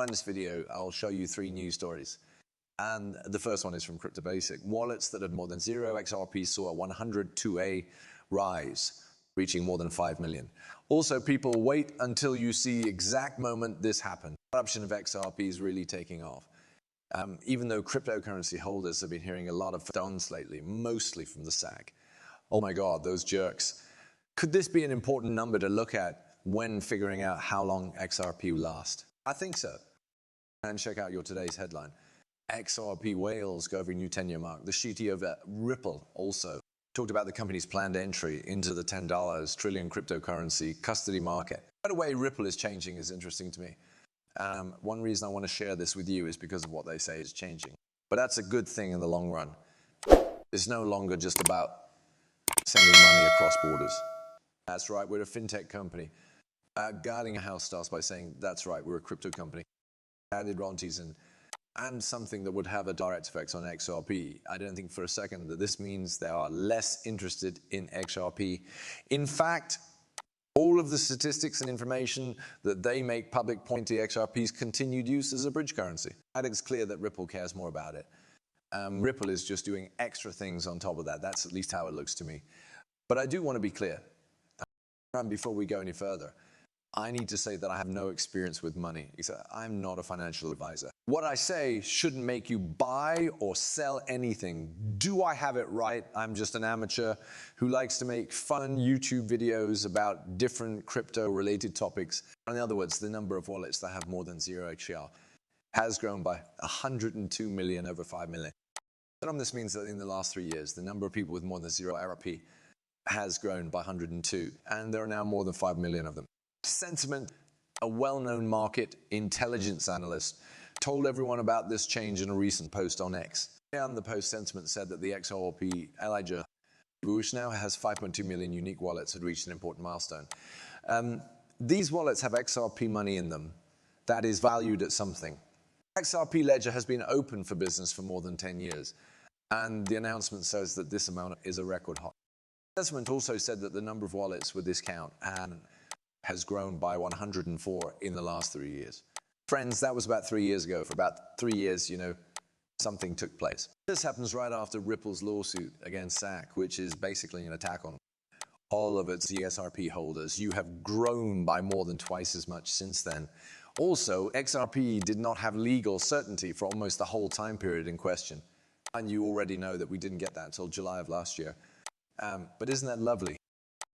In this video, I'll show you 3 news stories. And the first one is from Crypto Basic. Wallets that had more than 0 XRP saw a 102A rise, reaching more than 5 million. Also, people wait until you see exact moment this happened. Adoption of XRP is really taking off. Even though cryptocurrency holders have been hearing a lot of stones lately, mostly from the SAG. Oh my God, those jerks. Could this be an important number to look at when figuring out how long XRP will last? I think so. And check out your today's headline. XRP whales go over new 10-year mark. The sitio of Ripple also talked about the company's planned entry into the $10 trillion cryptocurrency custody market. By the way, Ripple is changing is interesting to me. One reason I want to share this with you is because of what they say is changing. But that's a good thing in the long run. It's no longer just about sending money across borders. That's right, we're a fintech company. Guarding a house starts by saying, that's right, we're a crypto company. Added royalties and something that would have a direct effect on XRP. I don't think for a second that this means they are less interested in XRP. In fact, all of the statistics and information that they make public point to XRP's continued use as a bridge currency. I think it's clear that Ripple cares more about it. Ripple is just doing extra things on top of that. That's at least how it looks to me. But I do want to be clear. Before we go any further, I need to say that I have no experience with money. I'm not a financial advisor. What I say shouldn't make you buy or sell anything. Do I have it right? I'm just an amateur who likes to make fun YouTube videos about different crypto-related topics. In other words, the number of wallets that have more than 0 XR has grown by 102 million over 5 million. This means that in the last 3 years, the number of people with more than 0 XRP has grown by 102, and there are now more than 5 million of them. Sentiment, a well-known market intelligence analyst, told everyone about this change in a recent post on X. And the post sentiment said that the XRP Elijah, which now has 5.2 million unique wallets, had reached an important milestone. These wallets have XRP money in them that is valued at something. XRP Ledger has been open for business for more than 10 years, and the announcement says that this amount is a record high. The announcement also said that the number of wallets with this count has grown by 104 in the last 3 years. Friends, that was about 3 years ago. For about 3 years, something took place. This happens right after Ripple's lawsuit against SAC, which is basically an attack on all of its XRP holders. You have grown by more than twice as much since then. Also, XRP did not have legal certainty for almost the whole time period in question. And you already know that we didn't get that until July of last year. But isn't that lovely?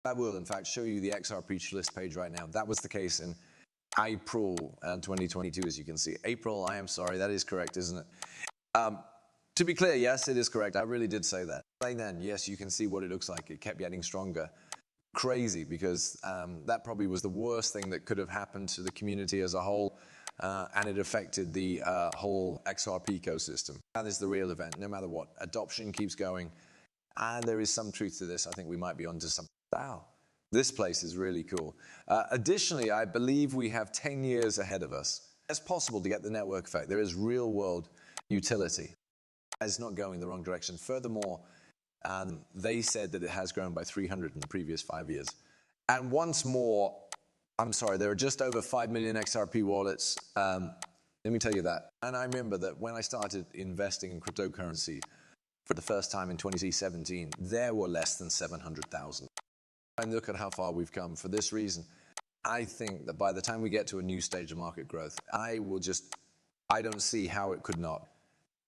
I will, in fact, show you the XRP list page right now. That was the case in April 2022, as you can see. April, I am sorry, that is correct, isn't it? To be clear, yes, it is correct. I really did say that. Right then, yes, you can see what it looks like. It kept getting stronger. Crazy, because that probably was the worst thing that could have happened to the community as a whole, and it affected the whole XRP ecosystem. That is the real event, no matter what. Adoption keeps going, and there is some truth to this. I think we might be onto something. Wow, this place is really cool. Additionally, I believe we have 10 years ahead of us. It's possible to get the network effect. There is real-world utility. It's not going the wrong direction. Furthermore, they said that it has grown by 300 in the previous 5 years. And once more, I'm sorry, there are just over 5 million XRP wallets. Let me tell you that. And I remember that when I started investing in cryptocurrency for the first time in 2017, there were less than 700,000. And look at how far we've come. For this reason, I think that by the time we get to a new stage of market growth, I don't see how it could not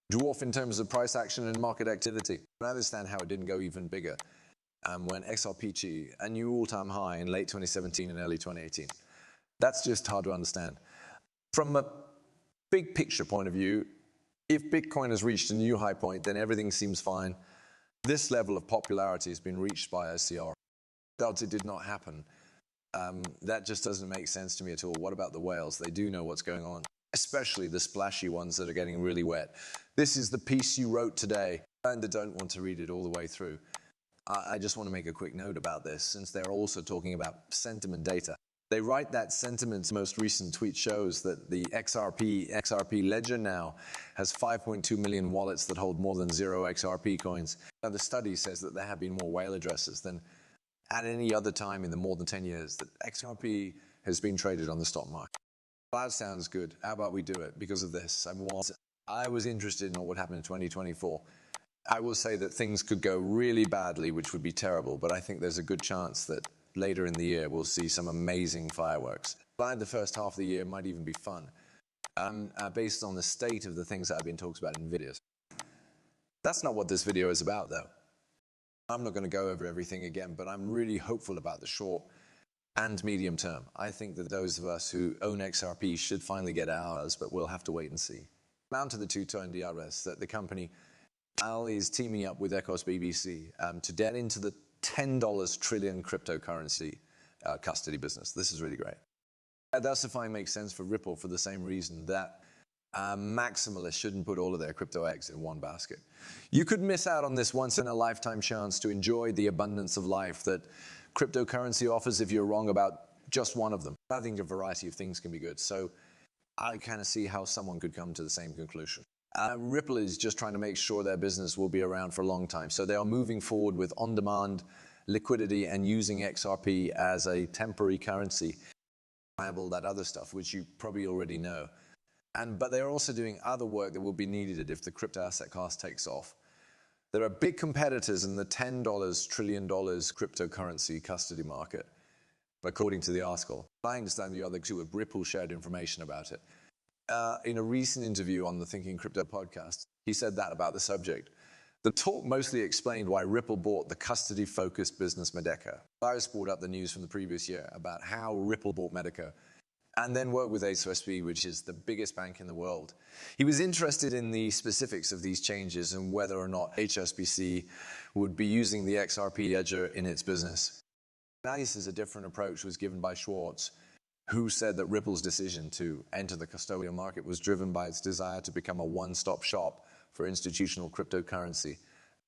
dwarf in terms of price action and market activity. I understand how it didn't go even bigger when XRP reached a new all-time high in late 2017 and early 2018. That's just hard to understand. From a big picture point of view, if Bitcoin has reached a new high point, then everything seems fine. This level of popularity has been reached by OCR. Doubt it did not happen. That just doesn't make sense to me at all. What about the whales? They do know what's going on, especially the splashy ones that are getting really wet. This is the piece you wrote today, and I don't want to read it all the way through. I just want to make a quick note about this, since they're also talking about sentiment data. They write that sentiment's most recent tweet shows that the XRP ledger now has 5.2 million wallets that hold more than 0 XRP coins. Now, the study says that there have been more whale addresses than at any other time in the more than 10 years that XRP has been traded on the stock market. That sounds good. How about we do it because of this? I was interested in what would happen in 2024. I will say that things could go really badly, which would be terrible, but I think there's a good chance that later in the year we'll see some amazing fireworks. The first half of the year might even be fun, based on the state of the things that have been talked about in videos. That's not what this video is about, though. I'm not going to go over everything again, but I'm really hopeful about the short and medium term. I think that those of us who own XRP should finally get ours, but we'll have to wait and see. Down to the two-tone DRS that the company is teaming up with Ecos BBC to get into the $10 trillion cryptocurrency custody business. This is really great. Thus, if I make sense for Ripple for the same reason that maximalists shouldn't put all of their crypto eggs in one basket. You could miss out on this once-in-a-lifetime chance to enjoy the abundance of life that cryptocurrency offers if you're wrong about just one of them. I think a variety of things can be good, so I kind of see how someone could come to the same conclusion. Ripple is just trying to make sure their business will be around for a long time. So they are moving forward with on-demand liquidity and using XRP as a temporary currency. That other stuff, which you probably already know. But they're also doing other work that will be needed if the crypto asset class takes off. There are big competitors in the $10 trillion cryptocurrency custody market, according to the article. I understand the other two have Ripple shared information about it. In a recent interview on the Thinking Crypto podcast, he said that about the subject. The talk mostly explained why Ripple bought the custody-focused business Medica. Cyrus brought up the news from the previous year about how Ripple bought Medica and then worked with XRP, which is the biggest bank in the world. He was interested in the specifics of these changes and whether or not HSBC would be using the XRP ledger in its business. Analysis, a different approach was given by Schwartz, who said that Ripple's decision to enter the custodial market was driven by its desire to become a one-stop shop for institutional cryptocurrency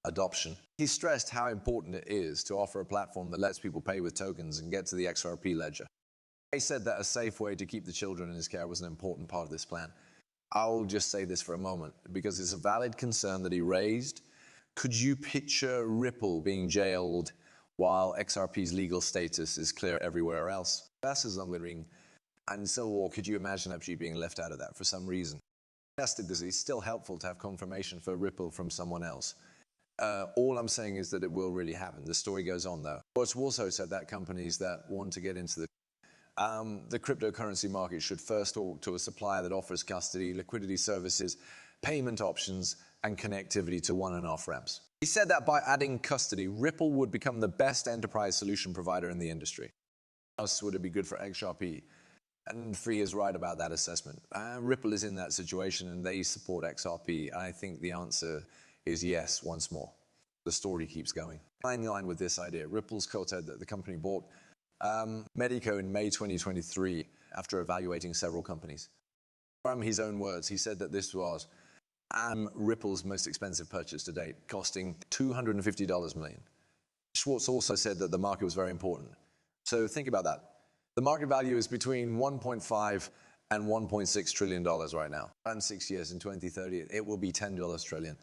adoption. He stressed how important it is to offer a platform that lets people pay with tokens and get to the XRP ledger. He said that a safe way to keep the children in his care was an important part of this plan. I'll just say this for a moment, because it's a valid concern that he raised. Could you picture Ripple being jailed while XRP's legal status is clear everywhere else? That's as unwilling. And so, or could you imagine actually being left out of that for some reason? Tested this, it's still helpful to have confirmation for Ripple from someone else. All I'm saying is that it will really happen. The story goes on, though. It's also said that companies that want to get into the cryptocurrency market should first talk to a supplier that offers custody, liquidity services, payment options, and connectivity to on and off ramps. He said that by adding custody, Ripple would become the best enterprise solution provider in the industry. How else would it be good for XRP? And Free is right about that assessment. Ripple is in that situation and they support XRP. I think the answer is yes, once more. The story keeps going. In line with this idea, Ripple's quoted that the company bought Medico in May 2023 after evaluating several companies. From his own words, he said that this was Ripple's most expensive purchase to date, costing $250 million. Schwartz also said that the market was very important. So think about that. The market value is between $1.5 and $1.6 trillion right now. In 6 years, in 2030, it will be $10 trillion.